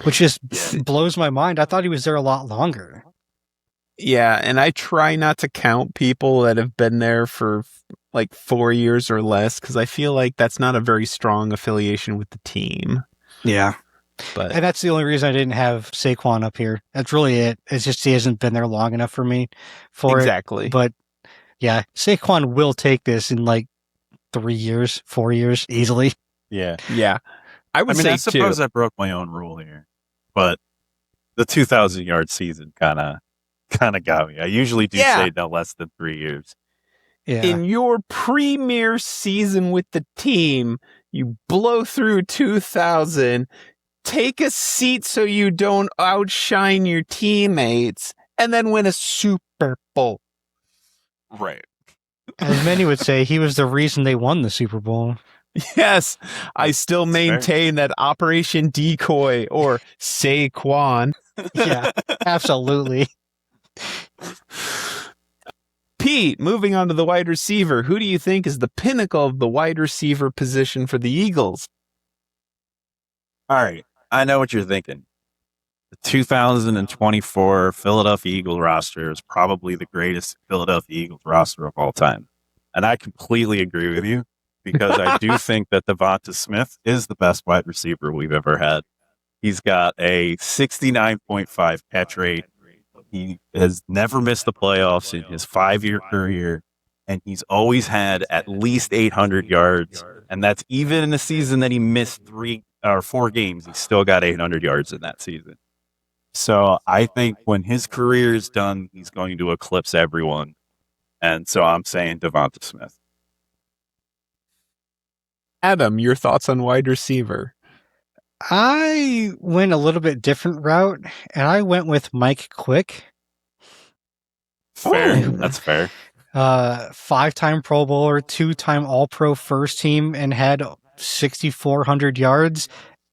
which just blows my mind. I thought he was there a lot longer. Yeah, and I try not to count people that have been there for like 4 years or less because I feel like that's not a very strong affiliation with the team. Yeah. But And that's the only reason I didn't have Saquon up here. That's really it. It's just he hasn't been there long enough for me for exactly. it. But yeah, Saquon will take this in like 3 years, 4 years, easily. Yeah. Yeah. I suppose I broke my own rule here, but the 2,000-yard season kind of got me. I usually do say no less than 3 years. Yeah. In your premier season with the team, you blow through 2,000, take a seat so you don't outshine your teammates, and then win a Super Bowl. Right. As many would say, he was the reason they won the Super Bowl. Yes, I still maintain that Operation Decoy or Saquon. Yeah, absolutely. Pete, moving on to the wide receiver, who do you think is the pinnacle of the wide receiver position for the Eagles? All right, I know what you're thinking. The 2024 Philadelphia Eagles roster is probably the greatest Philadelphia Eagles roster of all time. And I completely agree with you because I do think that Devonta Smith is the best wide receiver we've ever had. He's got a 69.5 catch rate. He has never missed the playoffs in his 5-year career, and he's always had at least 800 yards. And that's even in the season that he missed 3 or 4 games. He still got 800 yards in that season. So I think when his career is done, he's going to eclipse everyone. And so I'm saying Devonta Smith. Adam, your thoughts on wide receiver? I went a little bit different route, and I went with Mike Quick. Fair. That's fair. 5-time Pro Bowler, 2-time All-Pro first team, and had 6,400 yards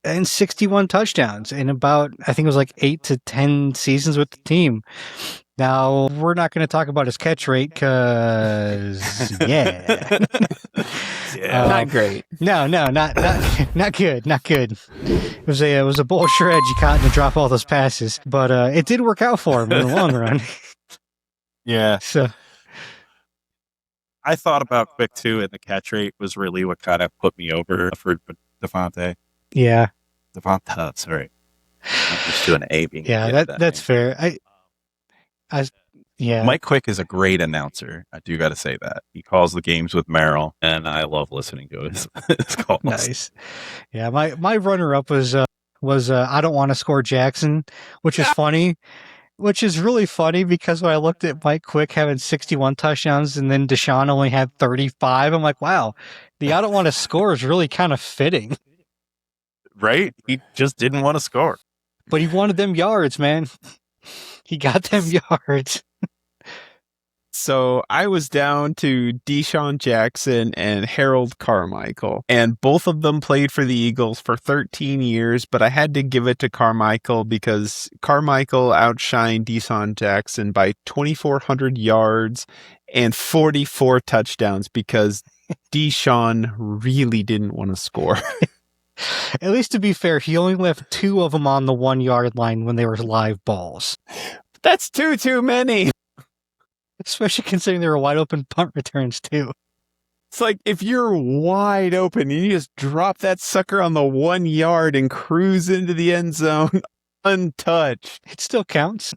and 61 touchdowns in about, I think it was like 8 to 10 seasons with the team. Now, we're not going to talk about his catch rate because, yeah. Not great. No, not good, not good. It was a bowl shred you caught to drop all those passes, but it did work out for him in the long run. Yeah. So I thought about Quick too, and the catch rate was really what kind of put me over for Devontae. Yeah. Devonta, sorry. I'm just doing an A being. Yeah, that's fair. Yeah. Mike Quick is a great announcer. I do got to say that. He calls the games with Merrill, and I love listening to his calls. Nice. Yeah, my runner-up was I Don't Want to Score Jackson, which is funny. Which is really funny because when I looked at Mike Quick having 61 touchdowns and then Deshaun only had 35, I'm like, wow, the I Don't Want to Score is really kind of fitting. Right? He just didn't want to score. But he wanted them yards, man. He got them yards. So I was down to Deshaun Jackson and Harold Carmichael, and both of them played for the Eagles for 13 years, but I had to give it to Carmichael because Carmichael outshined Deshaun Jackson by 2,400 yards and 44 touchdowns because Deshaun really didn't want to score. At least to be fair, he only left 2 of them on the 1-yard line when they were live balls. That's too many. Especially considering they were wide open punt returns, too. It's like if you're wide open and you just drop that sucker on the 1 yard and cruise into the end zone untouched. It still counts.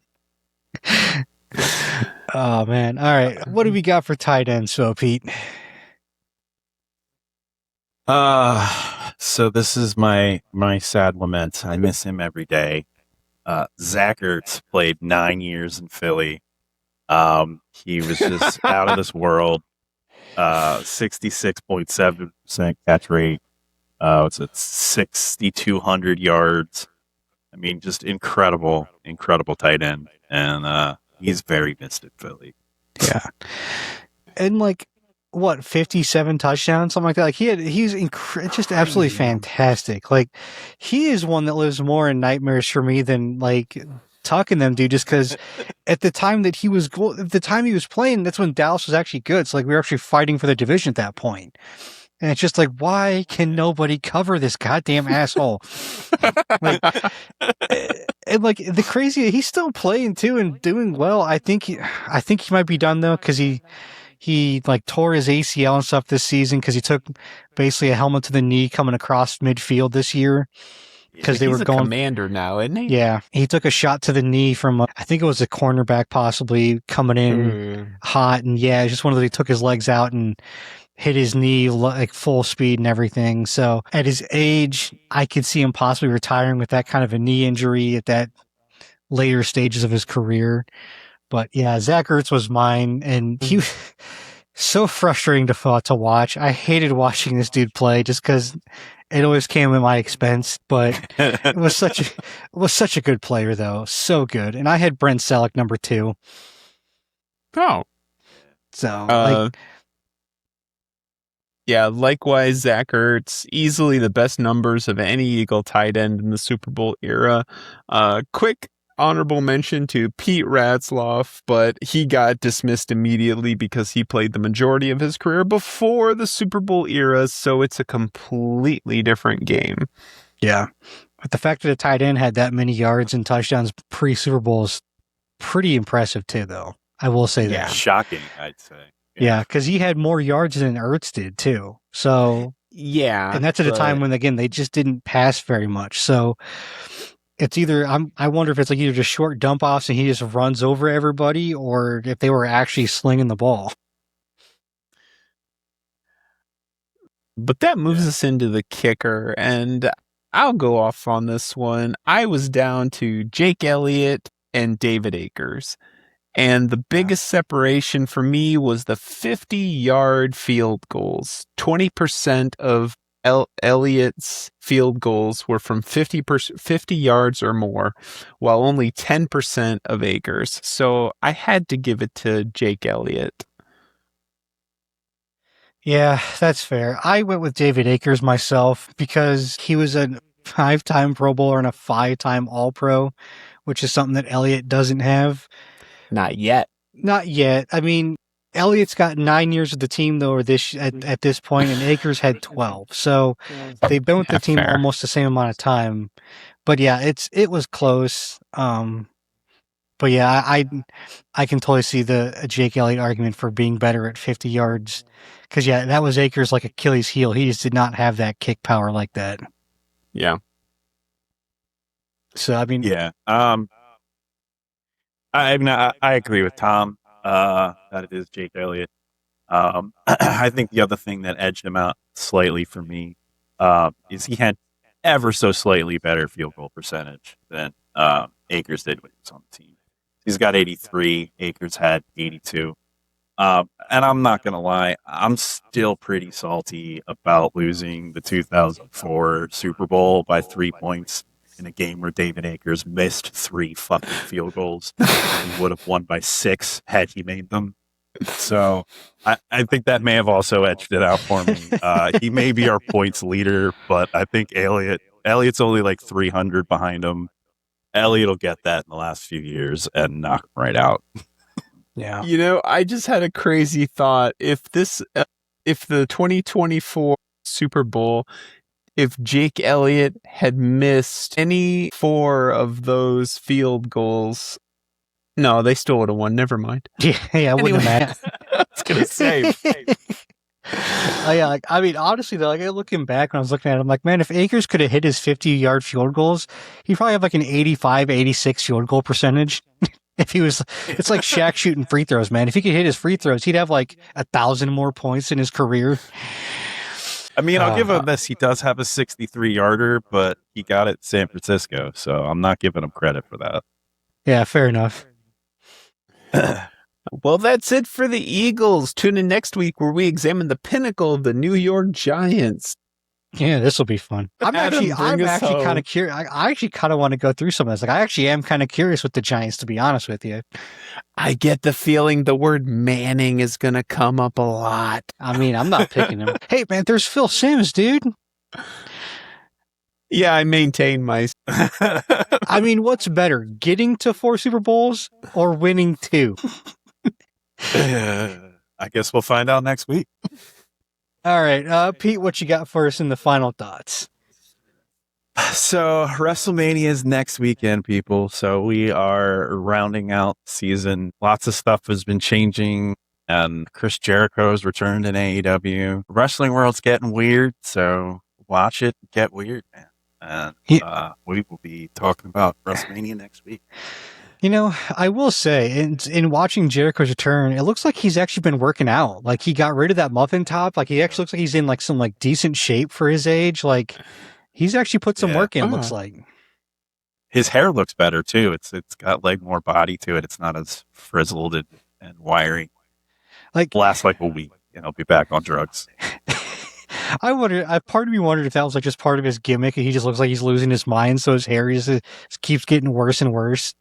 Oh, man. All right. What do we got for tight ends, so Pete? So this is my sad lament. I miss him every day. Zach Ertz played 9 years in Philly. He was just out of this world. 66.7% catch rate. It's at 6,200 yards. I mean, just incredible tight end. And he's very missed at Philly. Yeah. And like, what, 57 touchdowns, something like that? Like he's just absolutely fantastic. Like, he is one that lives more in nightmares for me than like Tuck and them do, just because at the time he was playing, that's when Dallas was actually good. So like we were actually fighting for the division at that point. And it's just like, why can nobody cover this goddamn asshole? Like, and like the crazy, he's still playing too and doing well. I think he might be done though, because he like tore his ACL and stuff this season because he took basically a helmet to the knee coming across midfield this year. Because they were going commander now, isn't he? Yeah, he took a shot to the knee from I think it was a cornerback possibly coming in hot, and yeah, it's just one of those. He took his legs out and hit his knee like full speed and everything. So at his age, I could see him possibly retiring with that kind of a knee injury at that later stages of his career. But yeah, Zach Ertz was mine, and he was so frustrating to watch. I hated watching this dude play just because it always came at my expense, but it was such a good player though. So good. And I had Brent Selleck number 2. Oh. So yeah, likewise, Zach Ertz, easily the best numbers of any Eagle tight end in the Super Bowl era. Quick honorable mention to Pete Ratzloff, but he got dismissed immediately because he played the majority of his career before the Super Bowl era, so it's a completely different game. Yeah. But the fact that a tight end had that many yards and touchdowns pre-Super Bowl is pretty impressive too, though. I will say that. Shocking, I'd say. Yeah, because he had more yards than Ertz did too. So yeah, and that's at a time when, again, they just didn't pass very much. So it's either I wonder if it's like either just short dump offs and he just runs over everybody, or if they were actually slinging the ball. But that moves us into the kicker, and I'll go off on this one. I was down to Jake Elliott and David Akers. And the biggest separation for me was the 50-yard field goals. 20% of Elliott's field goals were from 50 yards or more, while only 10% of Akers. So I had to give it to Jake Elliott. Yeah, that's fair. I went with David Akers myself because he was a 5-time Pro Bowler and a 5-time All-Pro, which is something that Elliott doesn't have. Not yet. Not yet. I mean, Elliott's got 9 years with the team though, or at this point, and Akers had 12. So they've been with the team almost the same amount of time. But yeah, it was close. But yeah, I can totally see the Jake Elliott argument for being better at 50 yards. Because yeah, that was Akers' like Achilles heel. He just did not have that kick power like that. Yeah. So I mean, yeah. I agree with Tom that it is Jake Elliott. I think the other thing that edged him out slightly for me is he had ever so slightly better field goal percentage than Akers did when he was on the team. He's got 83. Akers had 82. And I'm not going to lie, I'm still pretty salty about losing the 2004 Super Bowl by 3 points in a game where David Akers missed 3 fucking field goals. And he would have won by 6 had he made them. So I think that may have also edged it out for me. He may be our points leader, but I think Elliott's only like 300 behind him. Elliott will get that in the last few years and knock him right out. Yeah. You know, I just had a crazy thought. If the 2024 Super Bowl, if Jake Elliott had missed any 4 of those field goals, no, they still would have won. Never mind. Yeah, I wouldn't imagine. I was gonna say. Oh, yeah, like, I mean, honestly, though, like, looking back when I was looking at it, I'm like, man, if Akers could have hit his 50-yard field goals, he'd probably have like an 85, 86 field goal percentage. If he was, it's like Shaq shooting free throws, man. If he could hit his free throws, he'd have like 1,000 more points in his career. I mean, I'll give him this. He does have a 63-yarder, but he got it in San Francisco, so I'm not giving him credit for that. Yeah, fair enough. Well, that's it for the Eagles. Tune in next week where we examine the pinnacle of the New York Giants. Yeah, this will be fun. I'm Adam, actually bring us home. kind of curious. I actually kind of want to go through some of this. Like, I actually am kind of curious with the Giants, to be honest with you. I get the feeling the word Manning is going to come up a lot. I mean, I'm not picking him. Hey, man, there's Phil Simms, dude. Yeah, I maintain my... I mean, what's better, getting to 4 Super Bowls or winning 2? I guess we'll find out next week. All right, Pete, what you got for us in the final thoughts? So WrestleMania is next weekend, people. So we are rounding out season. Lots of stuff has been changing, and Chris Jericho's returned in AEW. Wrestling world's getting weird, so watch it get weird, man. And we will be talking about WrestleMania next week. You know, I will say, in watching Jericho's return, it looks like he's actually been working out. Like, he got rid of that muffin top. Like, he actually looks like he's in like some like decent shape for his age. Like, he's actually put some work in. Looks like his hair looks better too. It's got like more body to it. It's not as frizzled and wiry. Like, lasts like a week, and he'll be back on drugs. I wonder. Part of me wondered if that was like just part of his gimmick, and he just looks like he's losing his mind, so his hair just keeps getting worse and worse.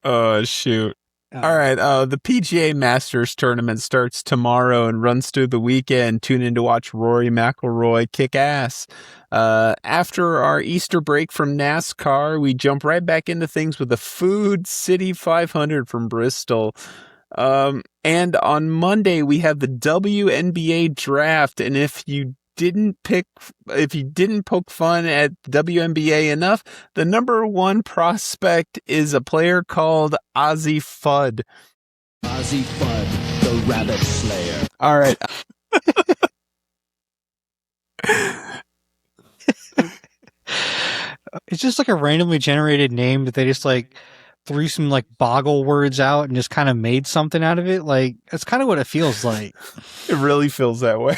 Oh, shoot. All right. The PGA Masters tournament starts tomorrow and runs through the weekend. Tune in to watch Rory McIlroy kick ass. After our Easter break from NASCAR, we jump right back into things with the Food City 500 from Bristol. And on Monday, we have the WNBA draft. And if you didn't poke fun at WNBA enough, the number 1 prospect is a player called Ozzy Fudd. Ozzy Fudd, the Rabbit Slayer. All right. It's just like a randomly generated name that they just like threw some like boggle words out and just kind of made something out of it. Like, that's kind of what it feels like. It really feels that way.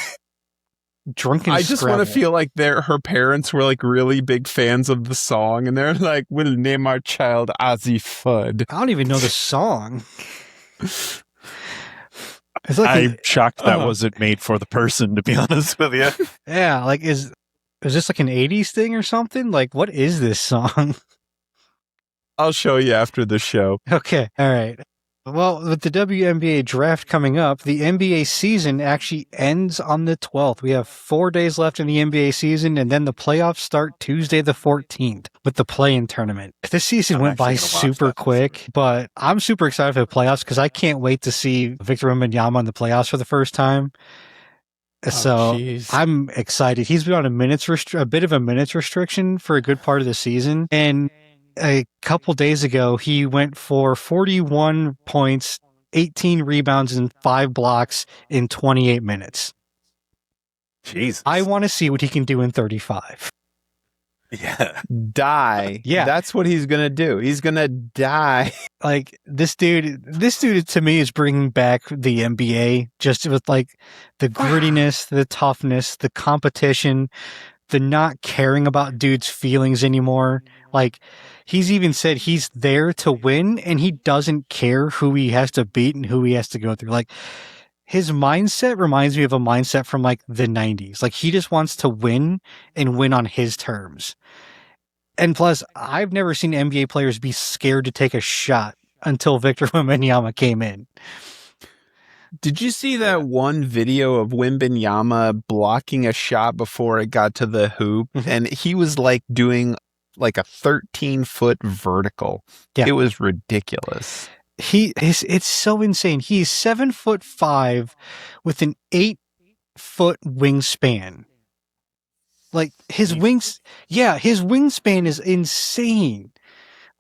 Drunken I just want to feel like her parents were like really big fans of the song, and they're like, we'll name our child Ozzy Fudd. I don't even know the song. It's like I'm shocked that wasn't made for the person, to be honest with you. Yeah, like is this like an 80s thing or something? Like, what is this song? I'll show you after the show. Okay, all right. Well, with the WNBA draft coming up, the NBA season actually ends on the 12th. We have 4 days left in the NBA season, and then the playoffs start Tuesday the 14th with the play-in tournament. This season went by super quick, but I'm super excited for the playoffs because I can't wait to see Victor Wembanyama in the playoffs for the first time. So I'm excited. He's been on a bit of a minutes restriction for a good part of the season, and a couple days ago, he went for 41 points, 18 rebounds, and 5 blocks in 28 minutes. Jesus. I want to see what he can do in 35. Yeah. Die. Yeah. That's what he's going to do. He's going to die. Like, this dude to me is bringing back the NBA just with like the grittiness, the toughness, the competition, the not caring about dudes' feelings anymore. Like, he's even said he's there to win, and he doesn't care who he has to beat and who he has to go through. Like, his mindset reminds me of a mindset from like the 90s. Like he just wants to win and win on his terms. And plus, I've never seen NBA players be scared to take a shot until Victor Wembanyama came in. Did you see that one video of Wembanyama blocking a shot before it got to the hoop? And he was like doing like a 13-foot vertical. Yeah. It was ridiculous. It's so insane. He's 7'5" with an 8-foot wingspan. Like his wingspan is insane.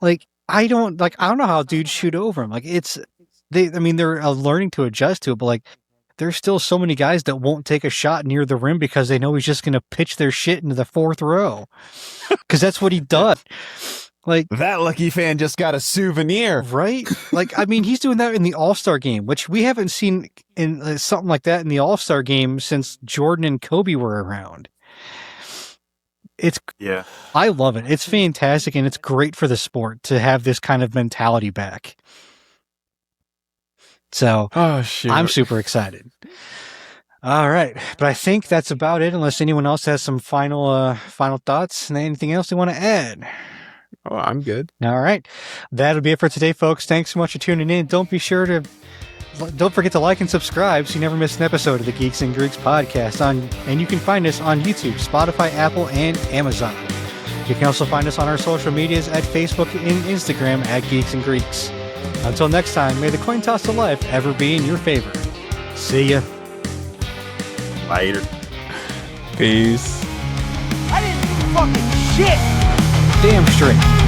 Like I don't know how dudes shoot over him. Like they're learning to adjust to it, but like there's still so many guys that won't take a shot near the rim because they know he's just going to pitch their shit into the fourth row. Cause that's what he does. Like that lucky fan just got a souvenir, right? Like, I mean, he's doing that in the All-Star game, which we haven't seen in something like that in the All-Star game since Jordan and Kobe were around. I love it. It's fantastic, and it's great for the sport to have this kind of mentality back. So, I'm super excited. All right, but I think that's about it. Unless anyone else has some final thoughts and anything else they want to add. Oh, I'm good. All right, that'll be it for today, folks. Thanks so much for tuning in. Don't forget to like and subscribe so you never miss an episode of the Geeks and Greeks podcast. And you can find us on YouTube, Spotify, Apple, and Amazon. You can also find us on our social medias at Facebook and Instagram at Geeks and Greeks. Until next time, may the coin toss of life ever be in your favor. See ya. Later. Peace. I didn't do fucking shit. Damn straight.